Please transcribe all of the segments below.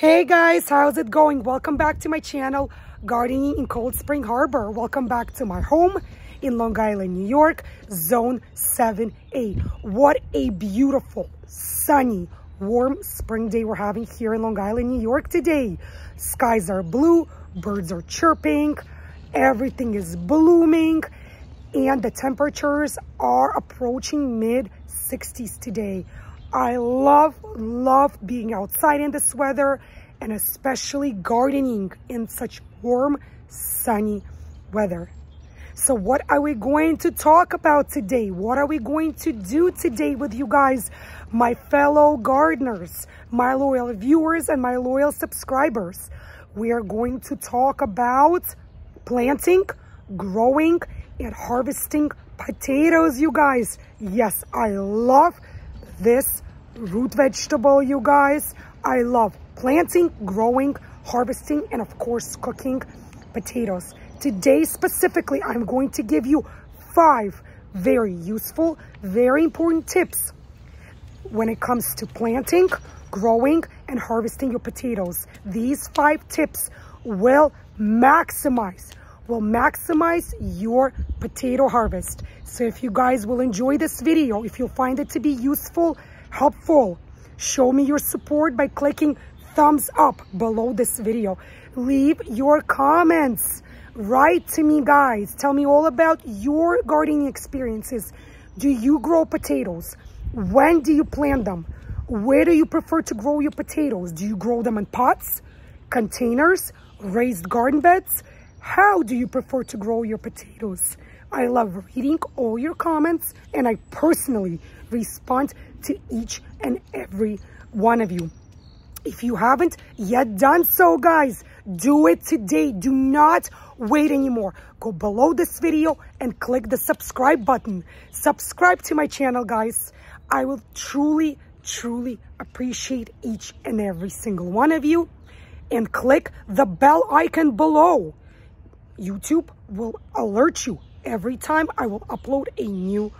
Hey guys, how's it going? Welcome back to my channel, Gardening in Cold Spring Harbor. Welcome back to my home in Long Island, New York, Zone 7A. What a beautiful, sunny, warm spring day we're having here in Long Island, New York today. Skies are blue, birds are chirping, everything is blooming, and the temperatures are approaching mid-60s today. I love being outside in this weather and especially gardening in such warm, sunny weather. So what are we going to talk about today? What are we going to do today with you guys, my fellow gardeners, my loyal viewers and my loyal subscribers? We are going to talk about planting, growing, and harvesting potatoes, you guys. Yes, I love this root vegetable, you guys. I love planting, growing, harvesting, and of course cooking potatoes. Today specifically, I'm going to give you 5 very useful, very important tips when it comes to planting, growing, and harvesting your potatoes. These 5 tips will maximize your potato harvest. So if you guys will enjoy this video, if you'll find it to be useful, helpful, show me your support by clicking thumbs up below this video. Leave your comments. Write to me, guys. Tell me all about your gardening experiences. Do you grow potatoes? When do you plant them? Where do you prefer to grow your potatoes? Do you grow them in pots, containers, raised garden beds? How do you prefer to grow your potatoes? I love reading all your comments, and I personally respond to each and every one of you. If you haven't yet done so, guys, do it today. Do not wait anymore. Go below this video and click the subscribe button. Subscribe to my channel, guys. I will truly appreciate each and every single one of you. And click the bell icon below. YouTube will alert you every time I will upload a new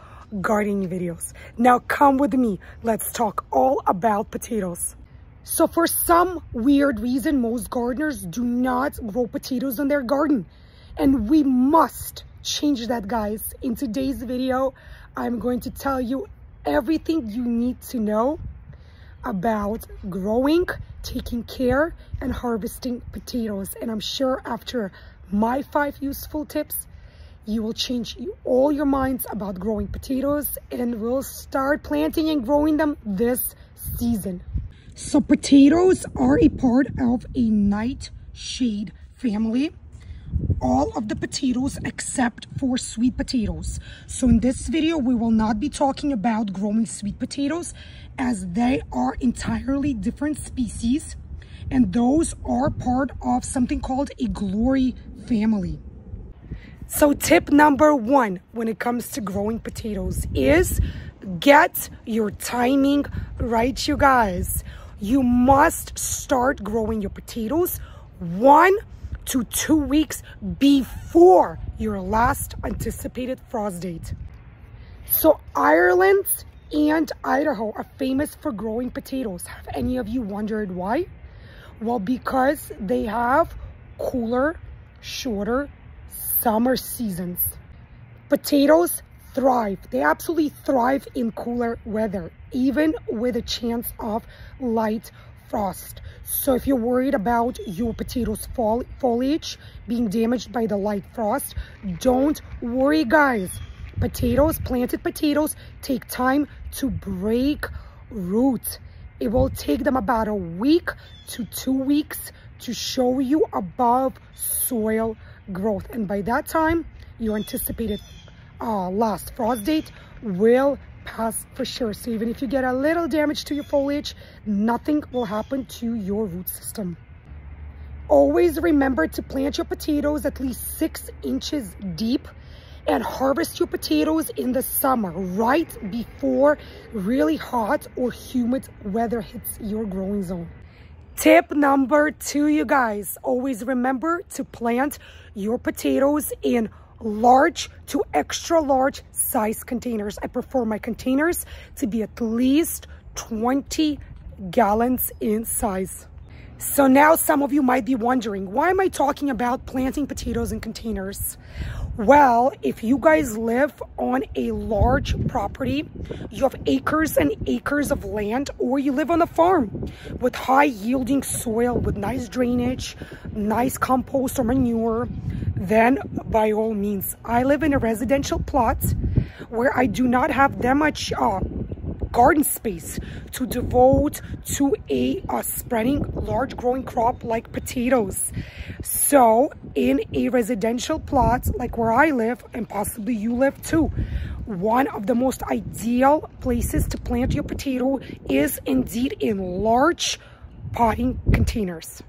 gardening videos. Now come with me. Let's talk all about potatoes. So for some weird reason, most gardeners do not grow potatoes in their garden. And we must change that, guys. In today's video, I'm going to tell you everything you need to know about growing, taking care, and harvesting potatoes. And I'm sure after my 5 useful tips, you will change all your minds about growing potatoes, and we'll start planting and growing them this season. So potatoes are a part of a nightshade family. All of the potatoes except for sweet potatoes. So in this video, we will not be talking about growing sweet potatoes, as they are entirely different species, and those are part of something called a glory family. So tip number 1 when it comes to growing potatoes is get your timing right, you guys. You must start growing your potatoes 1 to 2 weeks before your last anticipated frost date. So Ireland and Idaho are famous for growing potatoes. Have any of you wondered why? Well, because they have cooler, shorter summer seasons. Potatoes thrive. They absolutely thrive in cooler weather, even with a chance of light frost. So if you're worried about your potatoes foliage being damaged by the light frost, don't worry, guys. Planted potatoes take time to break root. It will take them about a week to 2 weeks to show you above soil growth. And by that time, your anticipated last frost date will pass for sure. So even if you get a little damage to your foliage, nothing will happen to your root system. Always remember to plant your potatoes at least 6 inches deep and harvest your potatoes in the summer, right before really hot or humid weather hits your growing zone. Tip number 2, you guys, always remember to plant your potatoes in large to extra large size containers. I prefer my containers to be at least 20 gallons in size. So now some of you might be wondering, why am I talking about planting potatoes in containers? Well, if you guys live on a large property, you have acres and acres of land, or you live on a farm with high yielding soil, with nice drainage, nice compost or manure, then by all means, I live in a residential plot where I do not have that much garden space to devote to a spreading large growing crop like potatoes. So in a residential plot like where I live, and possibly you live too, one of the most ideal places to plant your potato is indeed in large potting containers.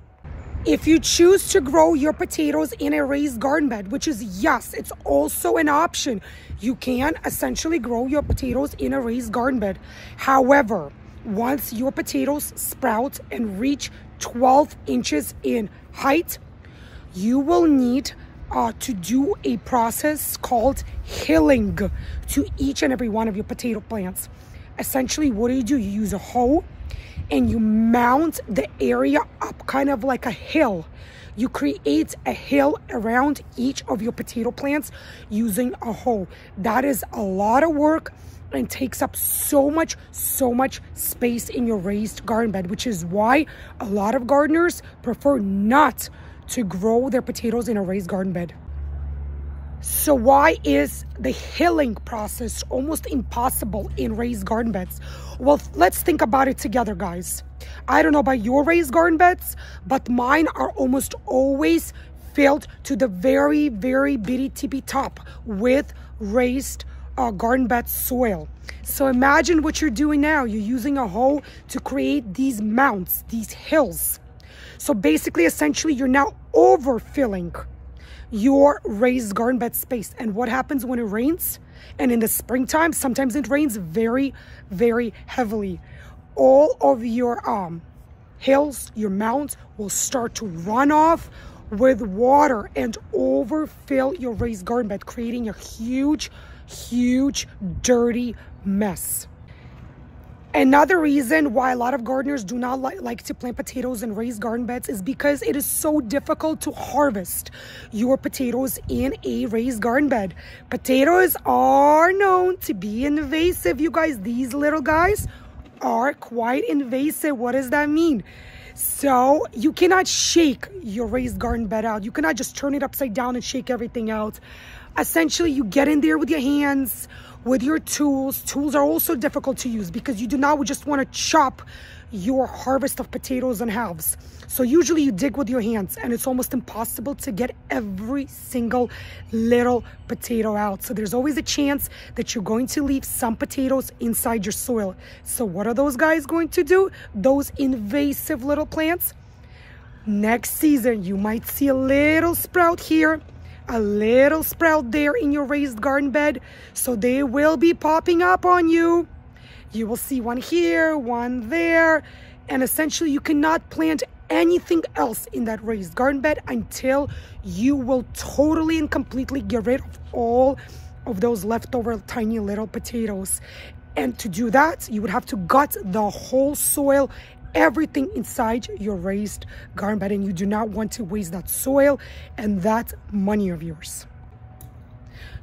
If you choose to grow your potatoes in a raised garden bed, which is, yes, it's also an option. You can essentially grow your potatoes in a raised garden bed. However, once your potatoes sprout and reach 12 inches in height, you will need to do a process called hilling to each and every one of your potato plants. Essentially, what do? You use a hoe and you mount the area up kind of like a hill. You create a hill around each of your potato plants using a hoe. That is a lot of work and takes up so much space in your raised garden bed, which is why a lot of gardeners prefer not to grow their potatoes in a raised garden bed. So why is the hilling process almost impossible in raised garden beds? Well, let's think about it together, guys. I don't know about your raised garden beds, but mine are almost always filled to the very bitty tippy top with raised garden bed soil. So imagine what you're doing now. You're using a hoe to create these mounts, these hills. So basically, essentially, you're now overfilling your raised garden bed space. And what happens when it rains? And in the springtime, sometimes it rains very heavily. All of your hills, your mounds will start to run off with water and overfill your raised garden bed, creating a huge dirty mess. Another reason why a lot of gardeners do not like to plant potatoes in raised garden beds is because it is so difficult to harvest your potatoes in a raised garden bed. Potatoes are known to be invasive, you guys. These little guys are quite invasive. What does that mean? So you cannot shake your raised garden bed out. You cannot just turn it upside down and shake everything out. Essentially, you get in there with your hands, with your tools. Tools are also difficult to use because you do not just want to chop your harvest of potatoes in halves. So usually you dig with your hands, and it's almost impossible to get every single little potato out. So there's always a chance that you're going to leave some potatoes inside your soil. So what are those guys going to do? Those invasive little plants? Next season, you might see a little sprout here, a little sprout there in your raised garden bed. So they will be popping up on you. You will see one here, one there, and essentially you cannot plant anything else in that raised garden bed until you will totally and completely get rid of all of those leftover tiny little potatoes. And to do that, you would have to gut the whole soil, everything inside your raised garden bed, and you do not want to waste that soil and that money of yours.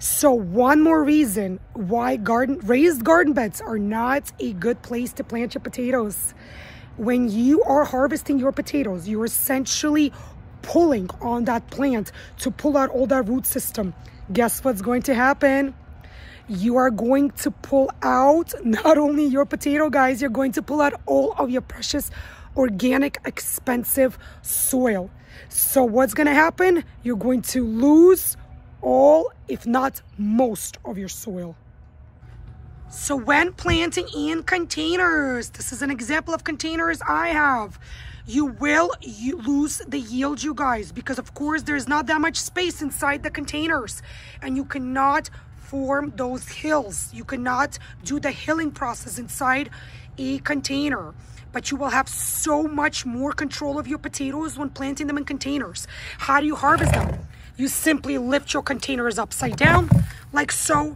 So one more reason why raised garden beds are not a good place to plant your potatoes. When you are harvesting your potatoes, you're essentially pulling on that plant to pull out all that root system. Guess what's going to happen? You are going to pull out not only your potato, guys, you're going to pull out all of your precious, organic, expensive soil. So what's going to happen? You're going to lose all, if not most, of your soil. So when planting in containers, this is an example of containers I have, you will lose the yield, you guys, because of course there's not that much space inside the containers, and you cannot form those hills. You cannot do the hilling process inside a container. But you will have so much more control of your potatoes when planting them in containers. How do you harvest them? You simply lift your containers upside down, like so.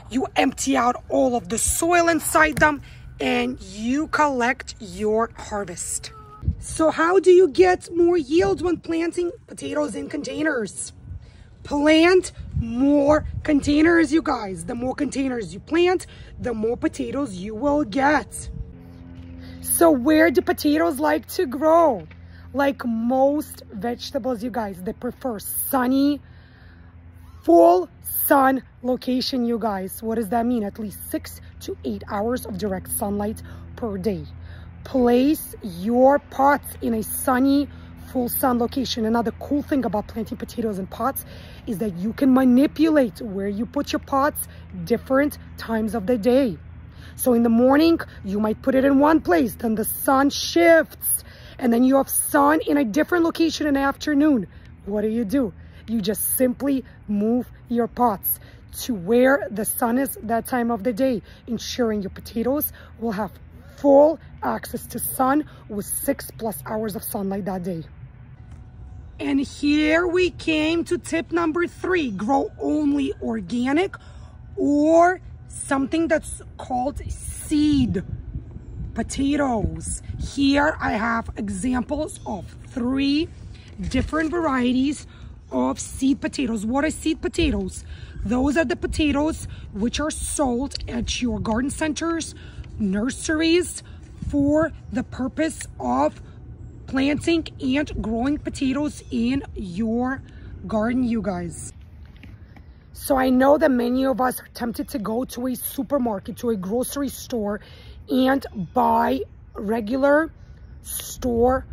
You empty out all of the soil inside them, and you collect your harvest. So how do you get more yield when planting potatoes in containers? Plant more containers, you guys. The more containers you plant, the more potatoes you will get. So where do potatoes like to grow? Like most vegetables, you guys, they prefer sunny, full sun location, you guys. What does that mean? At least 6 to 8 hours of direct sunlight per day. Place your pots in a sunny, full sun location. Another cool thing about planting potatoes in pots is that you can manipulate where you put your pots different times of the day. So in the morning, you might put it in one place, then the sun shifts, and then you have sun in a different location in the afternoon. What do? You just simply move your pots to where the sun is that time of the day, ensuring your potatoes will have full access to sun with 6+ hours of sunlight that day. And here we came to tip number 3, grow only organic or something that's called seed potatoes. Here I have examples of 3 different varieties of seed potatoes. What are seed potatoes? Those are the potatoes which are sold at your garden centers, nurseries, for the purpose of planting and growing potatoes in your garden, you guys. So I know that many of us are tempted to go to a supermarket, to a grocery store, and buy regular store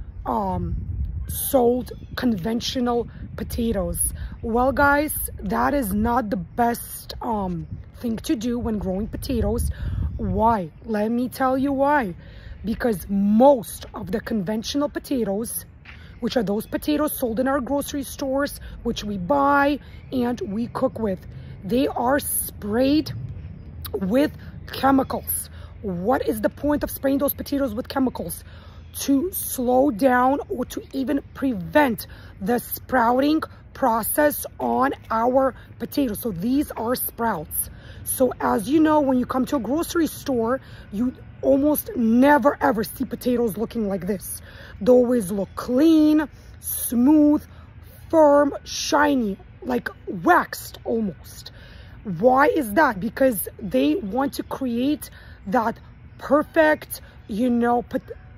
sold conventional potatoes. Well, guys, that is not the best thing to do when growing potatoes. Why? Let me tell you why. Because most of the conventional potatoes, which are those potatoes sold in our grocery stores, which we buy and we cook with, they are sprayed with chemicals. What is the point of spraying those potatoes with chemicals? To slow down or to even prevent the sprouting process on our potatoes. So these are sprouts. So as you know, when you come to a grocery store, you almost never ever see potatoes looking like this. They always look clean, smooth, firm, shiny, like waxed almost. Why is that? Because they want to create that perfect, you know,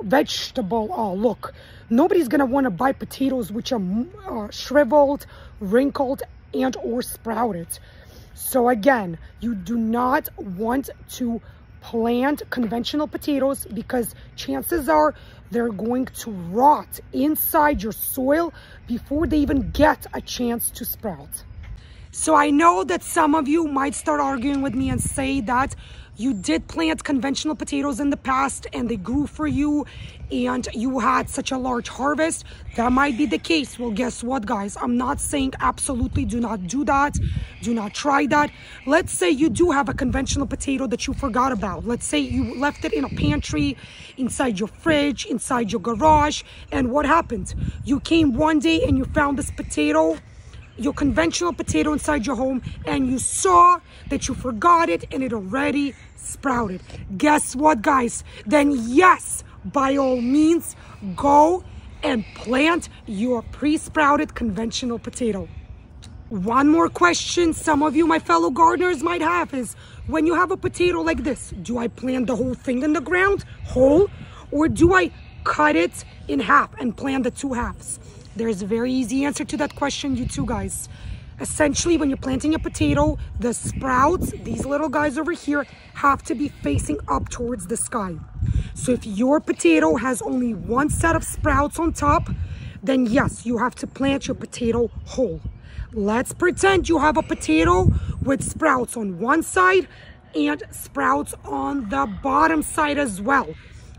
vegetable look. Nobody's gonna want to buy potatoes which are shriveled, wrinkled, and or sprouted. So again, you do not want to plant conventional potatoes because chances are they're going to rot inside your soil before they even get a chance to sprout. So I know that some of you might start arguing with me and say that you did plant conventional potatoes in the past and they grew for you and you had such a large harvest. That might be the case. Well, guess what, guys? I'm not saying absolutely do not do that. Do not try that. Let's say you do have a conventional potato that you forgot about. Let's say you left it in a pantry, inside your fridge, inside your garage. And what happened? You came one day and you found this potato, your conventional potato, inside your home, and you saw that you forgot it and it already sprouted. Guess what, guys? Then yes, by all means, go and plant your pre-sprouted conventional potato. One more question some of you, my fellow gardeners, might have is, when you have a potato like this, do I plant the whole thing in the ground whole, or do I cut it in half and plant the 2 halves? There's a very easy answer to that question, you two guys. Essentially, when you're planting a potato, the sprouts, these little guys over here, have to be facing up towards the sky. So if your potato has only 1 set of sprouts on top, then yes, you have to plant your potato whole. Let's pretend you have a potato with sprouts on one side and sprouts on the bottom side as well.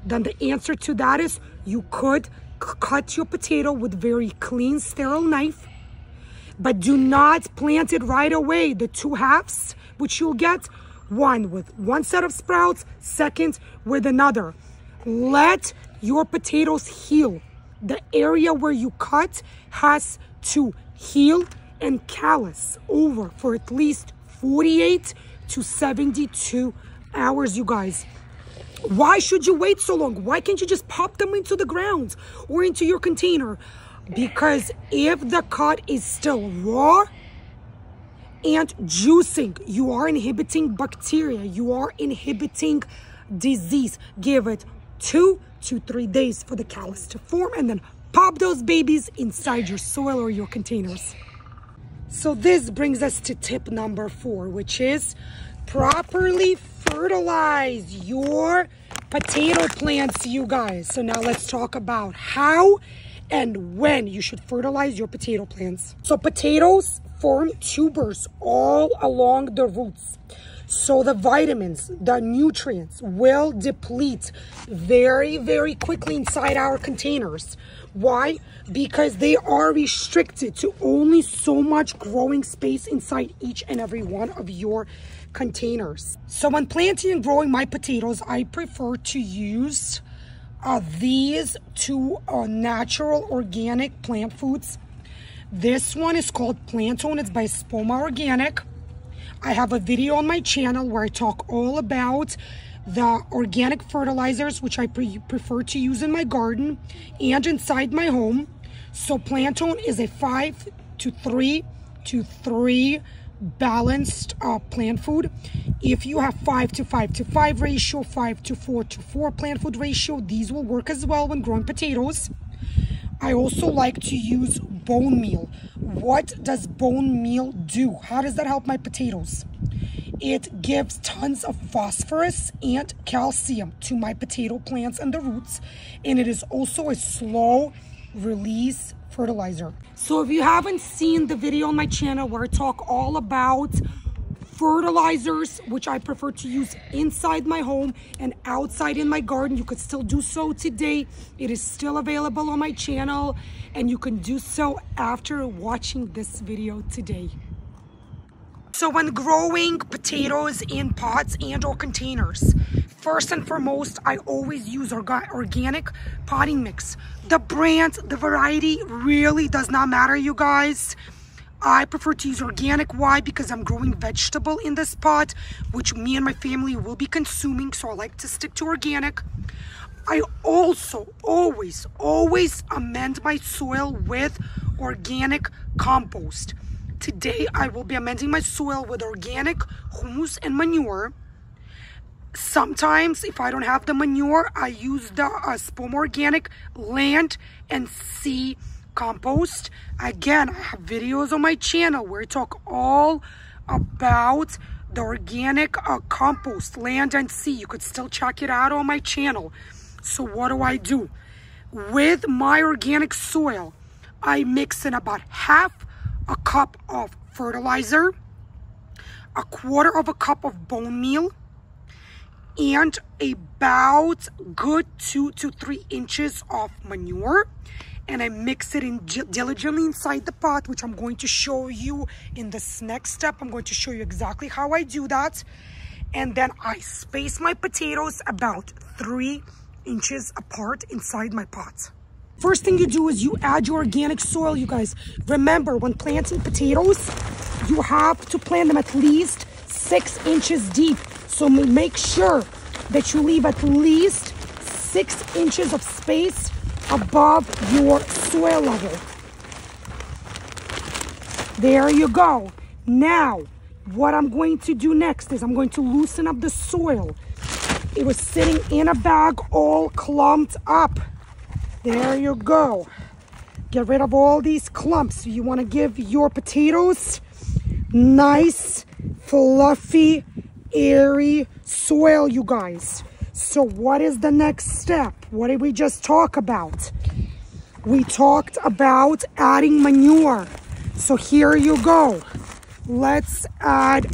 Then the answer to that is you could cut your potato with very clean, sterile knife, but do not plant it right away. The 2 halves, which you'll get, one with 1 set of sprouts, second with another. Let your potatoes heal. The area where you cut has to heal and callus over for at least 48 to 72 hours, you guys. Why should you wait so long? Why can't you just pop them into the ground or into your container? Because if the cut is still raw and juicing, you are inhibiting bacteria, you are inhibiting disease. Give it 2 to 3 days for the callus to form, and then pop those babies inside your soil or your containers. So this brings us to tip number 4, which is properly fertilize your potato plants, you guys. So now let's talk about how and when you should fertilize your potato plants. So potatoes form tubers all along the roots. So the vitamins, the nutrients will deplete very, very quickly inside our containers. Why? Because they are restricted to only so much growing space inside each and every one of your containers. So when planting and growing my potatoes, I prefer to use these 2 natural organic plant foods. This one is called Planktone. It's by Spoma Organic. I have a video on my channel where I talk all about the organic fertilizers, which I prefer to use in my garden and inside my home. So Planktone is a 5:3:3 balanced plant food. If you have 5:5:5 ratio, 5:4:4 plant food ratio, these will work as well when growing potatoes. I also like to use bone meal. What does bone meal do? How does that help my potatoes? It gives tons of phosphorus and calcium to my potato plants and the roots, and it is also a slow release fertilizer. So if you haven't seen the video on my channel where I talk all about fertilizers, which I prefer to use inside my home and outside in my garden, you could still do so today. It is still available on my channel, and you can do so after watching this video today. So when growing potatoes in pots and or containers, first and foremost, I always use organic potting mix. The brand, the variety really does not matter, you guys. I prefer to use organic. Why? Because I'm growing vegetable in this pot, which me and my family will be consuming, so I like to stick to organic. I also always amend my soil with organic compost. Today, I will be amending my soil with organic humus and manure. Sometimes, if I don't have the manure, I use the Spoma Organic land and sea compost. Again, I have videos on my channel where I talk all about the organic compost, land and sea. You could still check it out on my channel. So what do? With my organic soil, I mix in about half a cup of fertilizer, a 1/4 cup of bone meal, and about good 2 to 3 inches of manure. And I mix it in diligently inside the pot, which I'm going to show you in this next step. I'm going to show you exactly how I do that. And then I space my potatoes about 3 inches apart inside my pot. First thing you do is you add your organic soil, you guys. Remember, when planting potatoes, you have to plant them at least 6 inches deep. So make sure that you leave at least 6 inches of space above your soil level. There you go. Now, what I'm going to do next is I'm going to loosen up the soil. It was sitting in a bag all clumped up. There you go. Get rid of all these clumps. You want to give your potatoes nice, fluffy, airy soil, you guys. So what is the next step? What did we just talk about? We talked about adding manure. So here you go. Let's add...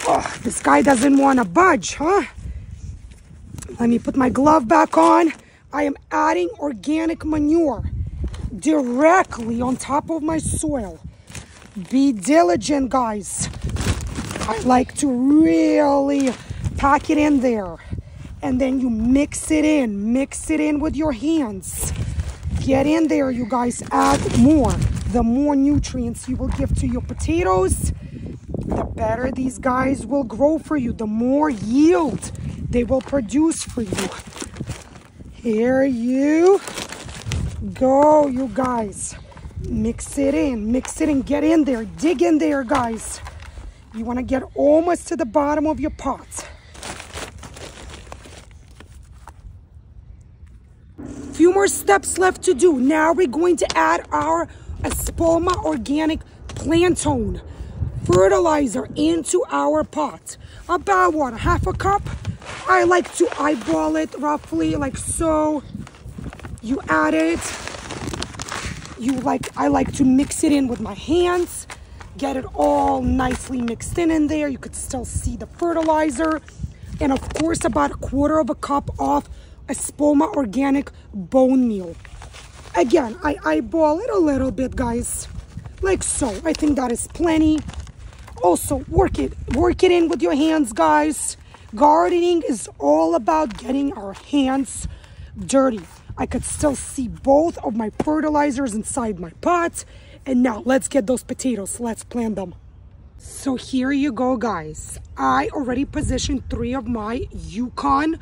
Oh, this guy doesn't want to budge, huh? Let me put my glove back on. I am adding organic manure directly on top of my soil. Be diligent, guys. I like to really pack it in there. And then you mix it in with your hands. Get in there, you guys. Add more. The more nutrients you will give to your potatoes, the better these guys will grow for you. The more yield they will produce for you. Here you go, you guys. Mix it in, get in there, dig in there, guys. You want to get almost to the bottom of your pot. Few more steps left to do. Now we're going to add our Espoma Organic Planktone fertilizer into our pot. About what, a half a cup? I like to eyeball it roughly like so. You add it. I like to mix it in with my hands. Get it all nicely mixed in there. You could still see the fertilizer. And of course, about 1/4 cup of Espoma Organic Bone Meal. Again, I eyeball it a little bit, guys. Like so. I think that is plenty. Also, work it in with your hands, guys. Gardening is all about getting our hands dirty. I could still see both of my fertilizers inside my pot. And now let's get those potatoes. Let's plant them. So here you go, guys. I already positioned 3 of my Yukon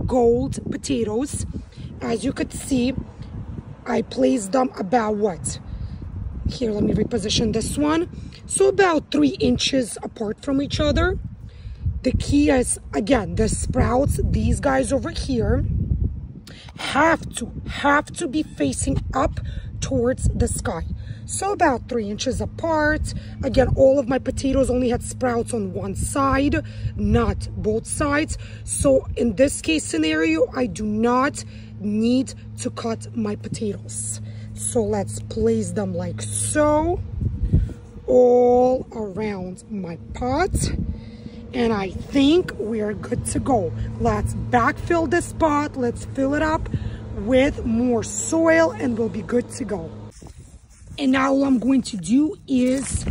Gold potatoes. As you could see, I placed them about what? Here, let me reposition this one. So about 3 inches apart from each other. The key is, again, the sprouts, these guys over here, have to be facing up towards the sky. So about 3 inches apart. Again, all of my potatoes only had sprouts on one side, not both sides. So in this case scenario, I do not need to cut my potatoes. So let's place them like so, all around my pot. And I think we're good to go. Let's backfill this pot. Let's fill it up with more soil and we'll be good to go. And now all I'm going to do is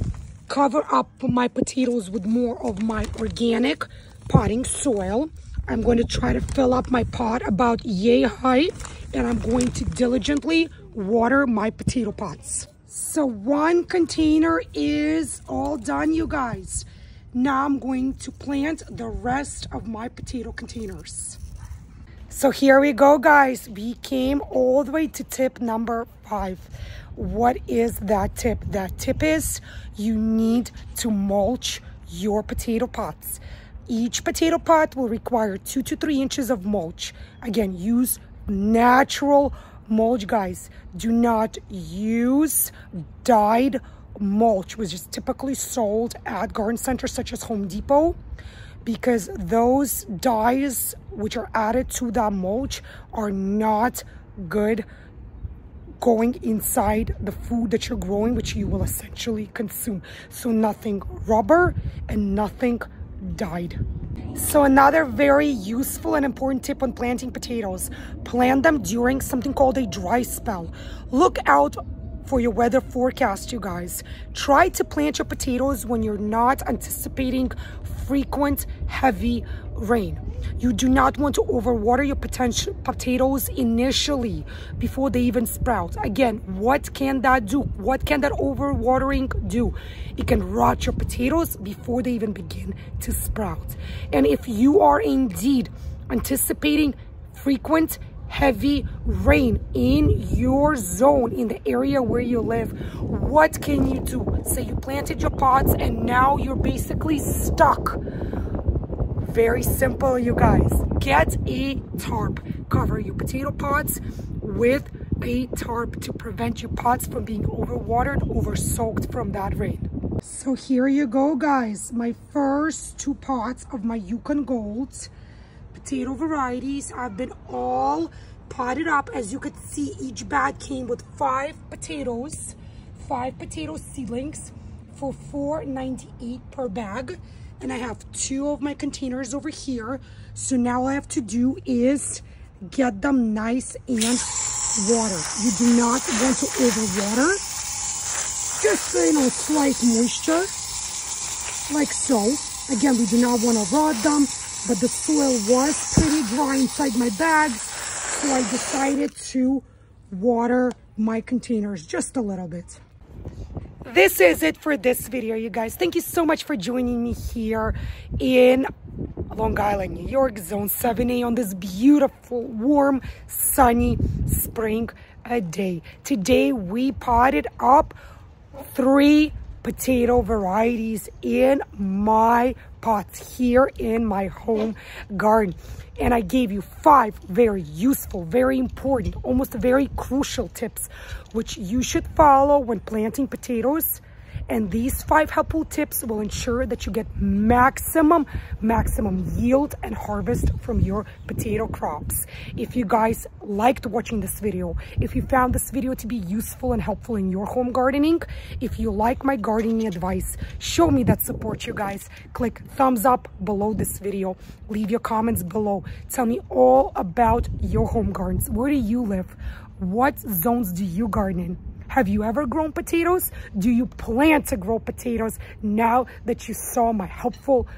cover up my potatoes with more of my organic potting soil. I'm going to try to fill up my pot about yay high, and I'm going to diligently water my potato pots. So 1 container is all done, you guys. Now I'm going to plant the rest of my potato containers. So here we go, guys. We came all the way to tip number 5. What is that tip? That tip is you need to mulch your potato pots. Each potato pot will require 2 to 3 inches of mulch. Again, use natural mulch, guys. Do not use dyed mulch, which is typically sold at garden centers such as Home Depot, because those dyes which are added to that mulch are not good going inside the food that you're growing, which you will essentially consume. So nothing rubber and nothing dyed. So another very useful and important tip on planting potatoes: plant them during something called a dry spell. Look out for your weather forecast, you guys. Try to plant your potatoes when you're not anticipating frequent heavy rain. You do not want to overwater your potatoes initially before they even sprout. Again, what can that do? What can that overwatering do? It can rot your potatoes before they even begin to sprout. And if you are indeed anticipating frequent heavy rain in your zone, in the area where you live, what can you do? Say you planted your pots and now you're basically stuck. Very simple, you guys. Get a tarp. Cover your potato pots with a tarp to prevent your pots from being overwatered, over-soaked from that rain. So here you go, guys. My first 2 pots of my Yukon Golds potato varieties have been all potted up. As you could see, each bag came with 5 potatoes, 5 potato seedlings for $4.98 per bag. And I have 2 of my containers over here. So now all I have to do is get them nice and water. You do not want to overwater. Just, slight moisture, like so. Again, we do not want to rot them, but the soil was pretty dry inside my bags, so I decided to water my containers just a little bit. This is it for this video, you guys. Thank you so much for joining me here in Long Island, New York, zone 7A on this beautiful, warm, sunny spring day. Today we potted up 3 potato varieties in my pots here in my home garden. And I gave you 5 very useful, very important, almost very crucial tips which you should follow when planting potatoes. And these 5 helpful tips will ensure that you get maximum yield and harvest from your potato crops. If you guys liked watching this video, if you found this video to be useful and helpful in your home gardening, if you like my gardening advice, show me that support, you guys. Click thumbs up below this video. Leave your comments below. Tell me all about your home gardens. Where do you live? What zones do you garden in? Have you ever grown potatoes? Do you plan to grow potatoes now that you saw my helpful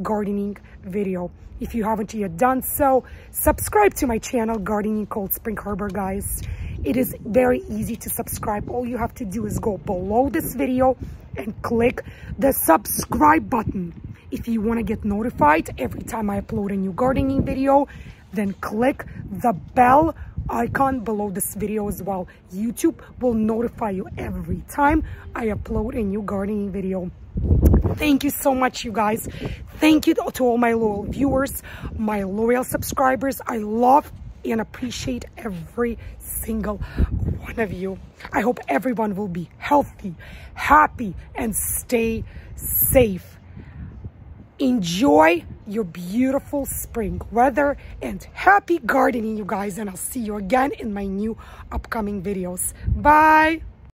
gardening video? If you haven't yet done so, subscribe to my channel, Gardening Cold Spring Harbor, guys. It is very easy to subscribe. All you have to do is go below this video and click the subscribe button. If you want to get notified every time I upload a new gardening video, then click the bell icon below this video as well. YouTube will notify you every time I upload a new gardening video. Thank you so much, you guys. Thank you to all my loyal viewers, my loyal subscribers. I love and appreciate every single one of you. I hope everyone will be healthy, happy, and stay safe. Enjoy your beautiful spring weather and happy gardening, you guys, and I'll see you again in my new upcoming videos. Bye.